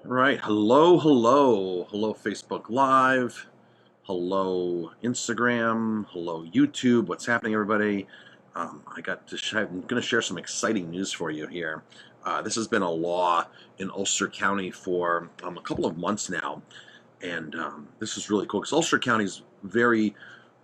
All right. Hello, hello. Hello, Facebook Live. Hello, Instagram. Hello, YouTube. What's happening, everybody? I'm going to share some exciting news for you here. This has been a law in Ulster County for a couple of months now. And this is really cool because Ulster County is very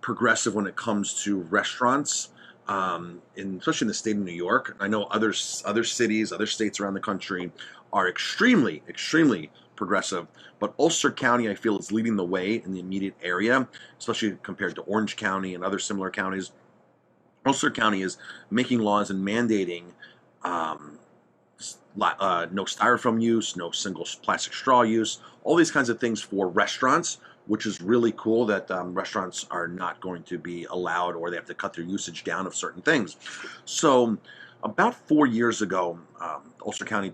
progressive when it comes to restaurants, especially in the state of New York. I know other cities, other states around the country are extremely, extremely progressive. But Ulster County, I feel, is leading the way in the immediate area, especially compared to Orange County and other similar counties. Ulster County is making laws and mandating um, no styrofoam use, no single plastic straw use, all these kinds of things for restaurants, which is really cool that restaurants are not going to be allowed or they have to cut their usage down of certain things. So about 4 years ago, Ulster County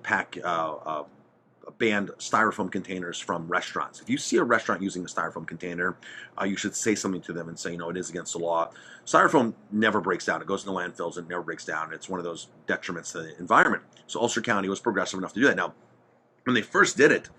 banned styrofoam containers from restaurants. If you see a restaurant using a styrofoam container, you should say something to them and say, it is against the law. Styrofoam never breaks down. It goes into landfills and never breaks down. It's one of those detriments to the environment. So Ulster County was progressive enough to do that. Now, when they first did it,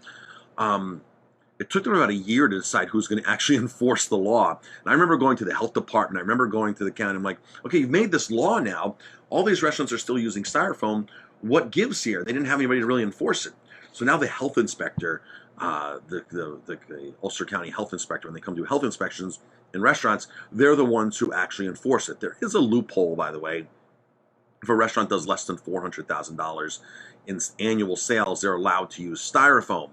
it took them about a year to decide who's going to actually enforce the law. And I remember going to the health department. I remember going to the county. I'm like, okay, you've made this law now. All these restaurants are still using styrofoam. What gives here? They didn't have anybody to really enforce it. So now the health inspector, the Ulster County health inspector, when they come do health inspections in restaurants, they're the ones who actually enforce it. There is a loophole, by the way. If a restaurant does less than $400,000 in annual sales, they're allowed to use styrofoam.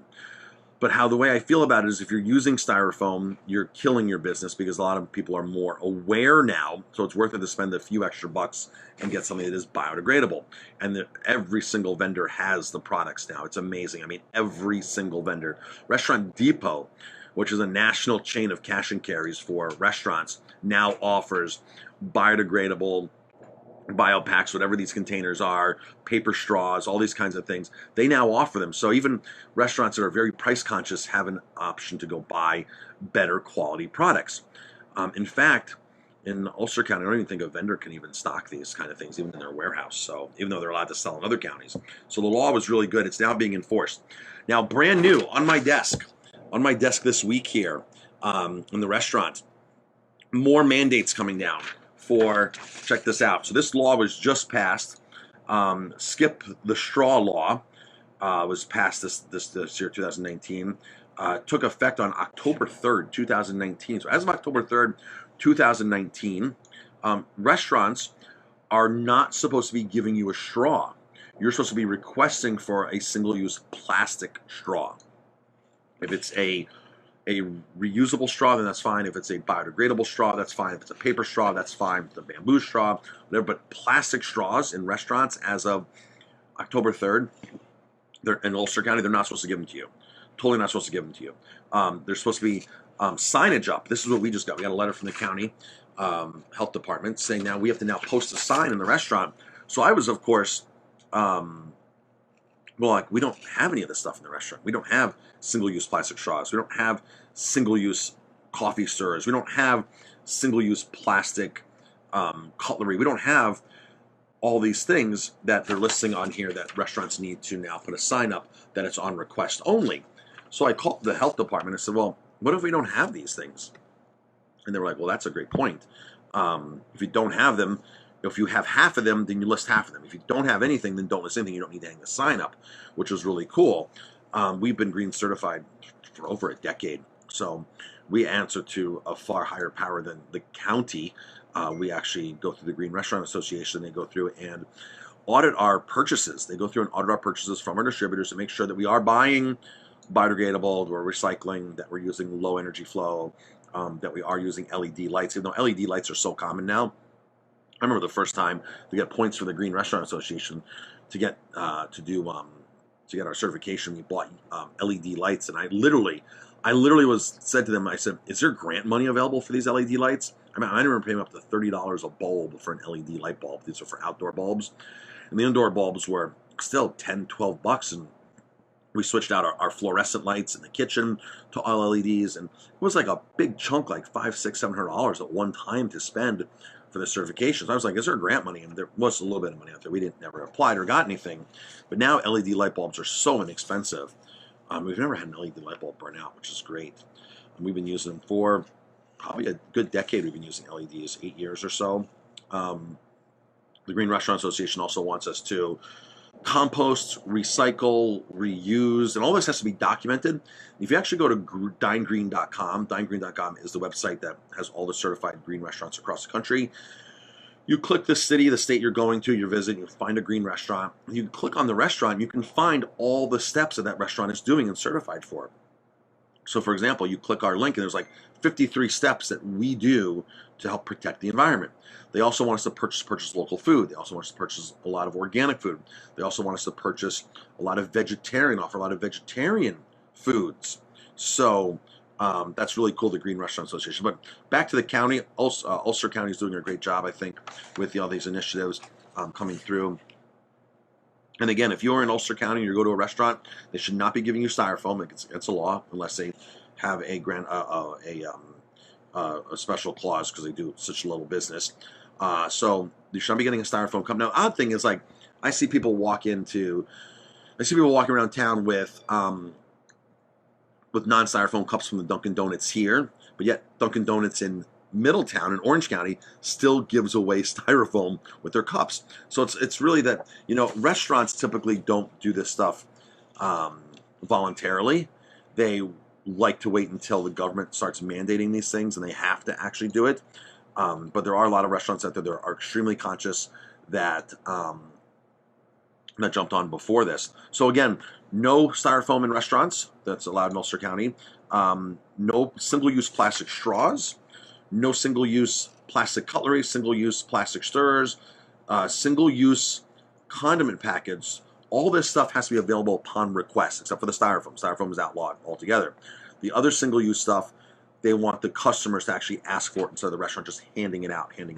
But the way I feel about it is if you're using styrofoam, you're killing your business because a lot of people are more aware now. So it's worth it to spend a few extra bucks and get something that is biodegradable. And every single vendor has the products now. It's amazing. I mean, every single vendor. Restaurant Depot, which is a national chain of cash and carries for restaurants, now offers biodegradable biopacks, whatever these containers are, paper straws, all these kinds of things. They now offer them. So even restaurants that are very price conscious have an option to go buy better quality products. In fact, in Ulster County, I don't even think a vendor can even stock these kind of things, even in their warehouse. So even though they're allowed to sell in other counties. So the law was really good. It's now being enforced. Now, brand new on my desk this week here in the restaurant, more mandates coming down. Check this out. So this law was just passed. Skip the straw law was passed this year, 2019. Took effect on October 3rd, 2019. So as of October 3rd, 2019, restaurants are not supposed to be giving you a straw. You're supposed to be requesting for a single-use plastic straw. If it's a reusable straw, then that's fine. If it's a biodegradable straw, that's fine. If it's a paper straw, that's fine. If it's a bamboo straw, whatever. But plastic straws in restaurants as of October 3rd, they're in Ulster County, they're not supposed to give them to you. Totally not supposed to give them to you. There's supposed to be signage up. This is what we just got. We got a letter from the county health department saying now we have to now post a sign in the restaurant. So I was, of course, we don't have any of this stuff in the restaurant. We don't have single-use plastic straws. We don't have single-use coffee stirrers. We don't have single-use plastic cutlery. We don't have all these things that they're listing on here that restaurants need to now put a sign up that it's on request only. So I called the health department and said, well, what if we don't have these things? And they were like, well, that's a great point. If you don't have them, if you have half of them, then you list half of them. If you don't have anything, then don't list anything. You don't need to hang the sign up, which was really cool. We've been green certified for over a decade, so we answer to a far higher power than the county. We actually go through the Green Restaurant Association. They go through and audit our purchases. They go through and audit our purchases from our distributors to make sure that we are buying biodegradable, we're recycling, that we're using low energy flow, that we are using LED lights, even though LED lights are so common now. I remember the first time to get points for the Green Restaurant Association to get our certification. We bought LED lights, and I literally said to them, I said, "Is there grant money available for these LED lights?" I mean, I remember paying up to $30 a bulb for an LED light bulb. These are for outdoor bulbs, and the indoor bulbs were still $10, $12, and we switched out our fluorescent lights in the kitchen to all LEDs, and it was like a big chunk, like $500, $600, $700 at one time to spend for the certifications. I was like, is there grant money? And there was a little bit of money out there. We never applied or got anything. But now LED light bulbs are so inexpensive. We've never had an LED light bulb burn out, which is great. We've been using them for probably a good decade. We've been using LEDs, 8 years or so. The Green Restaurant Association also wants us to compost, recycle, reuse, and all this has to be documented. If you actually go to dinegreen.com, dinegreen.com is the website that has all the certified green restaurants across the country. You click the city, the state you're going to, you're visiting, you find a green restaurant. You click on the restaurant, you can find all the steps that restaurant is doing and certified for. So for example, you click our link and there's like 53 steps that we do to help protect the environment. They also want us to purchase local food. They also want us to purchase a lot of organic food. They also want us to purchase a lot of offer a lot of vegetarian foods. So that's really cool, the Green Restaurant Association. But back to the county, Ulster County is doing a great job, I think, with all these initiatives coming through. And again, if you're in Ulster County and you go to a restaurant, they should not be giving you styrofoam. It's a law unless they have a special clause because they do such little business. So you should not be getting a styrofoam cup. Now, odd thing is, like, I see people walking around town with non-styrofoam cups from the Dunkin' Donuts here, but yet Dunkin' Donuts in Middletown in Orange County still gives away styrofoam with their cups. So it's really that, restaurants typically don't do this stuff voluntarily. They like to wait until the government starts mandating these things and they have to actually do it. But there are a lot of restaurants out there that are extremely conscious that jumped on before this. So again, no styrofoam in restaurants. That's allowed in Ulster County. No single-use plastic straws. No single-use plastic cutlery, single-use plastic stirrers, single-use condiment packets. All this stuff has to be available upon request, except for the styrofoam. Styrofoam is outlawed altogether. The other single-use stuff, they want the customers to actually ask for it instead of the restaurant just handing it out. And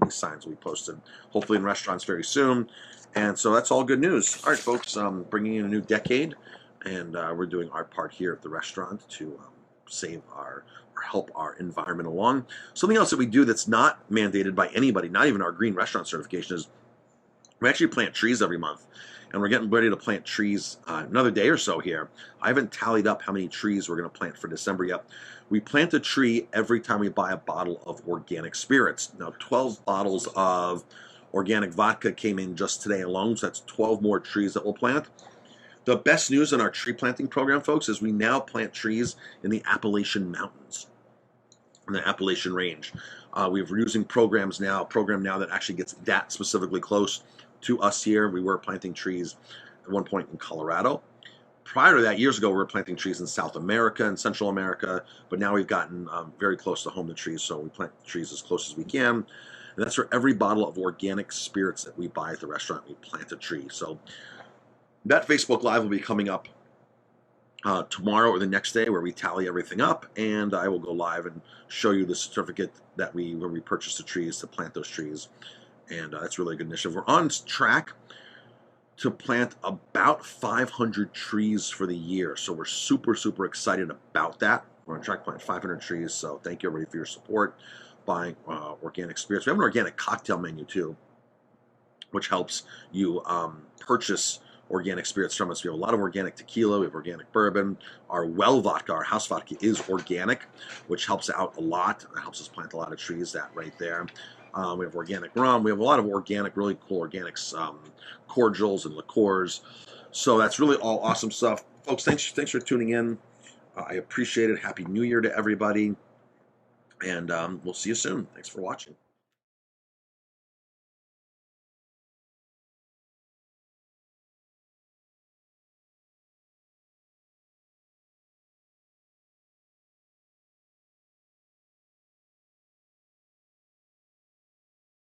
these signs will be posted, hopefully in restaurants very soon. And so that's all good news. All right, folks, bringing in a new decade, and we're doing our part here at the restaurant to save or help our environment along. Something else that we do that's not mandated by anybody, not even our green restaurant certification, is we actually plant trees every month. And we're getting ready to plant trees another day or so here. I haven't tallied up how many trees we're going to plant for December yet. We plant a tree every time we buy a bottle of organic spirits. Now, 12 bottles of organic vodka came in just today alone, so that's 12 more trees that we'll plant. The best news in our tree planting program, folks, is we now plant trees in the Appalachian Mountains, in the Appalachian Range. We're using program now that actually gets that specifically close to us here. We were planting trees at one point in Colorado. Prior to that, years ago, we were planting trees in South America and Central America, but now we've gotten very close to home to trees, so we plant trees as close as we can. And that's for every bottle of organic spirits that we buy at the restaurant, we plant a tree. So that Facebook Live will be coming up tomorrow or the next day, where we tally everything up, and I will go live and show you the certificate that where we purchased the trees to plant those trees. And that's really a good initiative. We're on track to plant about 500 trees for the year, so we're super, super excited about that. We're on track to plant 500 trees, so thank you everybody for your support buying organic spirits. We have an organic cocktail menu too, which helps you purchase organic spirits from us. We have a lot of organic tequila, we have organic bourbon. Our well vodka, our house vodka, is organic, which helps out a lot. It helps us plant a lot of trees, that right there. We have organic rum. We have a lot of organic, really cool organics, cordials and liqueurs. So that's really all awesome stuff. Folks, thanks for tuning in. I appreciate it. Happy New Year to everybody. And we'll see you soon. Thanks for watching.